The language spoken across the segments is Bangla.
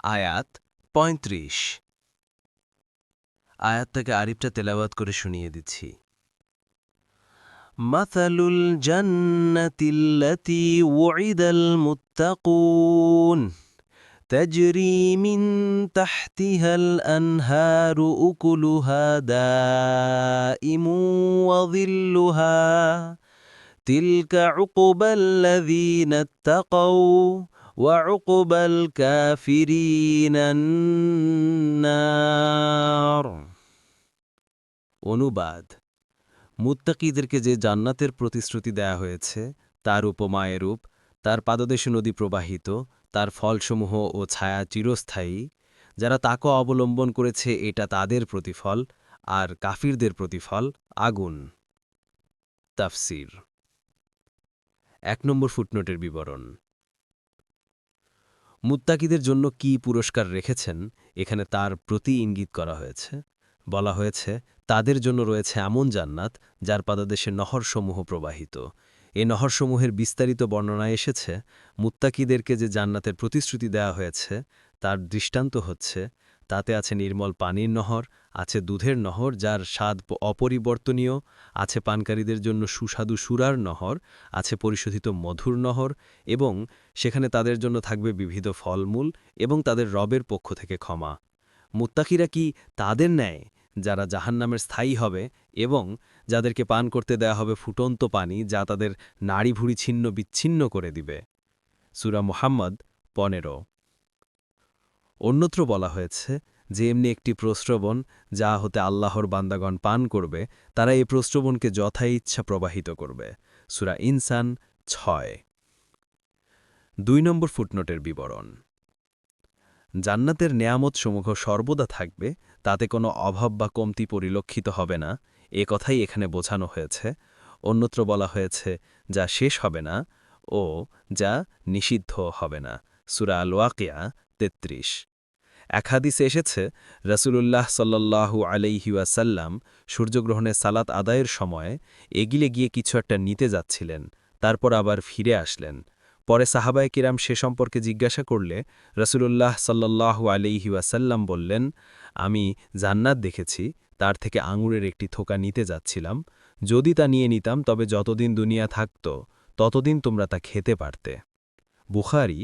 আয়াত ৩৫। আয়াতটাকে আরিফটা তেলাওয়াত করে শুনিয়ে দিচ্ছি। মাসালুল জান্নাতিল্লাতী উইদাল মুত্তাকুন তাজরি মিন তাহতিহাল আনহারু উকুলুহা দাইমুন ওয়া যিল্লুহা তিলকা উকুবাল্লাযীনা ইত্তাকাউ ওয়া উকুবাল কাফিরিনান নার। অনুবাদ: মুত্তাকীদেরকে যে জান্নাতের প্রতিশ্রুতি দেয়া হয়েছে তার উপমা এরূপ: তার পাদদেশে নদী প্রবাহিত, তার ফলসমূহ ও ছায়া চিরস্থায়ী। যারা তাকে অবলম্বন করেছে এটা তাদের প্রতিফল, আর কাফিরদের প্রতিফল আগুন। তাফসীর। ১ নম্বর ফুটনোটের বিবরণ। মুত্তাকীদের জন্য কি পুরস্কার রেখেছেন এখানে তার প্রতি ইঙ্গিত করা হয়েছে। বলা হয়েছে তাদের জন্য রয়েছে এমন জান্নাত যার পাদদেশে নহরসমূহ প্রবাহিত। এ নহরসমূহের বিস্তারিত বর্ণনায় এসেছে মুত্তাকীদেরকে যে জান্নাতের প্রতিশ্রুতি দেওয়া হয়েছে তার দৃষ্টান্ত হচ্ছে তাতে আছে নির্মল পানির নহর, আছে দুধের নহর যার স্বাদ অপরিবর্তনীয়, আছে পানকারীদের জন্য সুস্বাদু সুরার নহর, আছে পরিশোধিত মধুর নহর, এবং সেখানে তাদের জন্য থাকবে বিবিধ ফলমূল এবং তাদের রবের পক্ষ থেকে ক্ষমা। মুত্তাকীরা কি তাদের ন্যায় যারা জাহান্নামের স্থায়ী হবে এবং যাদেরকে পান করতে দেয়া হবে ফুটন্ত পানি যা তাদের নাড়িভুড়ি ছিন্ন বিচ্ছিন্ন করে দিবে? সূরা মুহাম্মদ ১৫। অন্যত্র বলা হয়েছে যে এমনি একটি প্রস্রবণ যা হতে আল্লাহর বান্দাগণ পান করবে, তারা এই প্রস্রবণকে যথা ইচ্ছা প্রবাহিত করবে। সূরা ইনসান ৬। ২ নম্বর ফুটনোটের বিবরণ। জান্নাতের নেয়ামতসমূহ সর্বদা থাকবে, তাতে কোনো অভাব বা কমতি পরিলক্ষিত হবে না, এ কথাই এখানে বোঝানো হয়েছে। অন্যত্র বলা হয়েছে যা শেষ হবে না ও যা নিষিদ্ধ হবে না। সূরা আল ওয়াকিয়া ৩৩। এক হাদিসে এসেছে রাসূলুল্লাহ সাল্লাল্লাহু আলাইহি ওয়াসাল্লাম সূর্যগ্রহণে সালাত আদায়ের সময় এগিলে গিয়ে কিছু একটা নিতে যাচ্ছিলেন, তারপর আবার ফিরে আসলেন। পরে সাহাবায়ে কিরাম সে সম্পর্কে জিজ্ঞাসা করলে রাসূলুল্লাহ সাল্লাল্লাহু আলাইহি ওয়াসাল্লাম বললেন, আমি জান্নাত দেখেছি, তার থেকে আঙুরের একটি থোকা নিতে যাচ্ছিলাম। যদি তা নিয়ে নিতাম তবে যতদিন দুনিয়া থাকত ততদিন তোমরা তা খেতে পারতে। বুখারী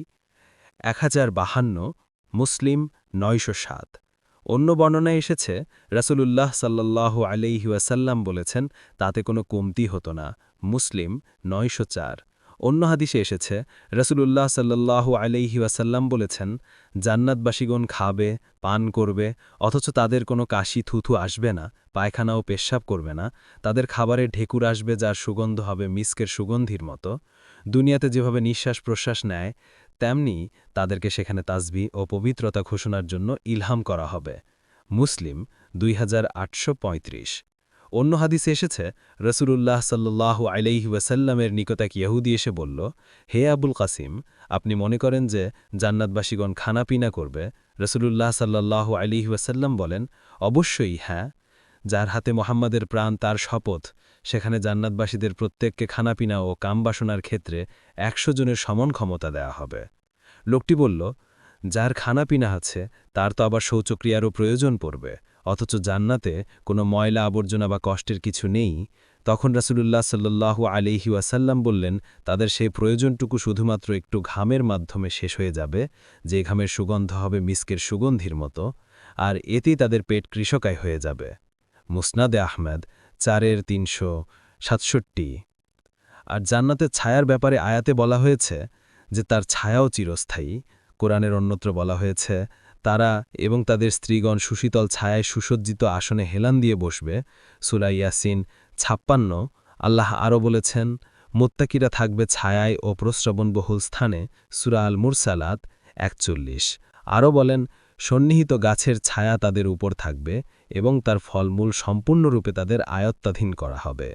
১০৫২, মুসলিম ৯০৭। অন্য বর্ণনায় এসেছে রাসূলুল্লাহ সাল্লাল্লাহু আলাইহি ওয়াসাল্লাম বলেছেন তাতে কোনো কমতি হতো না। মুসলিম ৯০৪। অন্য হাদিসে এসেছে রাসূলুল্লাহ সাল্লাল্লাহু আলাইহি ওয়াসাল্লাম বলেছেন, জান্নাতবাসীগণ খাবে, পান করবে, অথচ তাদের কোনো কাশি থুথু আসবে না, পায়খানা ও পেশাব করবে না। তাদের খাবারে ঢেকুর আসবে যার সুগন্ধ হবে মিস্কের সুগন্ধির মতো। দুনিয়াতে যেভাবে নিঃশ্বাস প্রশ্বাস নেয় তেমনি তাদেরকে সেখানে তাসবিহ ও পবিত্রতা ঘোষণার জন্য ইলহাম করা হবে। মুসলিম ২৮৩৫। অন্য হাদিসে এসেছে রাসূলুল্লাহ সাল্লাল্লাহু আলাইহি ওয়াসাল্লামের নিকট এক ইহুদি এসে বলল, হে আবুল কাসিম, আপনি মনে করেন যে জান্নাতবাসীগণ খানাপিনা করবে? রাসূলুল্লাহ সাল্লাল্লাহু আলাইহি ওয়াসাল্লাম বলেন, অবশ্যই হ্যাঁ। যার হাতে মোহাম্মদের প্রাণ তার শপথ, সেখানে জান্নাতবাসীদের প্রত্যেককে খানাপিনা ও কামবাসনার ক্ষেত্রে ১০০ জনের সমান ক্ষমতা দেয়া হবে। লোকটি বলল, যার খানাপিনা আছে তার তো আবার শৌচক্রিয়ারও প্রয়োজন পড়বে, অথচ জান্নাতে কোনো ময়লা আবর্জনা বা কষ্টের কিছু নেই। তখন রাসূলুল্লাহ সাল্লাল্লাহু আলাইহি ওয়াসাল্লাম বললেন, তাদের সেই প্রয়োজনটুকু শুধুমাত্র একটু ঘামের মাধ্যমে শেষ হয়ে যাবে, যে ঘামের সুগন্ধ হবে মিস্কের সুগন্ধির মতো, আর এতেই তাদের পেট কৃশকায় হয়ে যাবে। মুসনাদে আহমেদ ৪-৩৬৭। আর জান্নাতের ছায়ার ব্যাপারে আয়াতে বলা হয়েছে যে তার ছায়াও চিরস্থায়ী। কোরআনের অন্যত্র বলা হয়েছে তারা এবং তাদের স্ত্রীগণ সুশীতল ছায়ায় সুসজ্জিত আসনে হেলান দিয়ে বসবে। সূরা ইয়াসিন ৫৬। আল্লাহ আরও বলেছেন, মুত্তাকিরা থাকবে ছায়ায় ও প্রস্রবণবহুল স্থানে। সূরা আল মুরসালাত ৪১। আরও বলেন, সন্নিহিত গাছের ছায়া তাদের উপর থাকবে এবং তার ফলমূল সম্পূর্ণরূপে তাদের আয়ত্তাধীন করা হবে।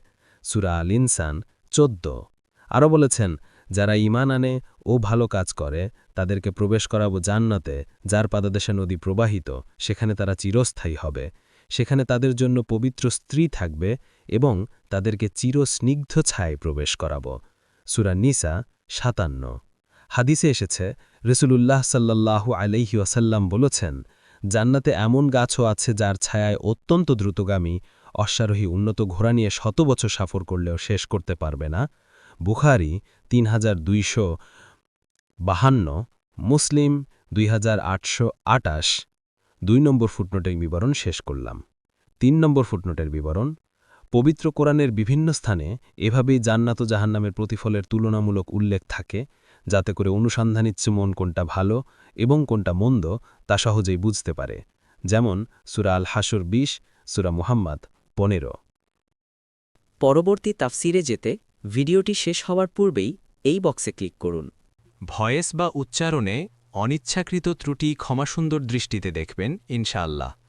সূরা আল ইনসান ১৪। আরও বলেছেন, যারা ঈমান আনে ও ভালো কাজ করে তাদেরকে প্রবেশ করাবো জান্নাতে যার পাদদেশে নদী প্রবাহিত, সেখানে তারা চিরস্থায়ী হবে। সেখানে তাদের জন্য পবিত্র স্ত্রী থাকবে এবং তাদেরকে চিরস্নিগ্ধ ছায়ায় প্রবেশ করাবো। সূরা নিসা ৫৭। হাদিসে এসেছে রসুলুল্লাহ সাল্লাল্লাহু আলাইহি ওয়াসাল্লাম বলেছেন, জান্নাতে এমন গাছও আছে যার ছায়ায় অত্যন্ত দ্রুতগামী অশ্বারোহী উন্নত ঘোড়া নিয়ে ১০০ বছর সফর করলেও শেষ করতে পারবে না। বুখারী ৩২৫২, মুসলিম ২৮২৮। ২ নম্বর ফুটনোটের বিবরণ শেষ করলাম। ৩ নম্বর ফুটনোটের বিবরণ। পবিত্র কোরআনের বিভিন্ন স্থানে এভাবেই জান্নাত ও জাহান্নামের প্রতিফলের তুলনামূলক উল্লেখ থাকে, যাতে করে অনুসন্ধানিচ্ছ মন কোনটা ভালো এবং কোনটা মন্দ তা সহজেই বুঝতে পারে। যেমন সূরা আল হাসর ২০, সূরা মুহাম্মাদ ১৫। পরবর্তী তাফসিরে যেতে ভিডিওটি শেষ হওয়ার পূর্বেই এই বক্সে ক্লিক করুন। ভয়েস বা উচ্চারণে অনিচ্ছাকৃত ত্রুটি ক্ষমাসুন্দর দৃষ্টিতে দেখবেন ইনশাআল্লাহ।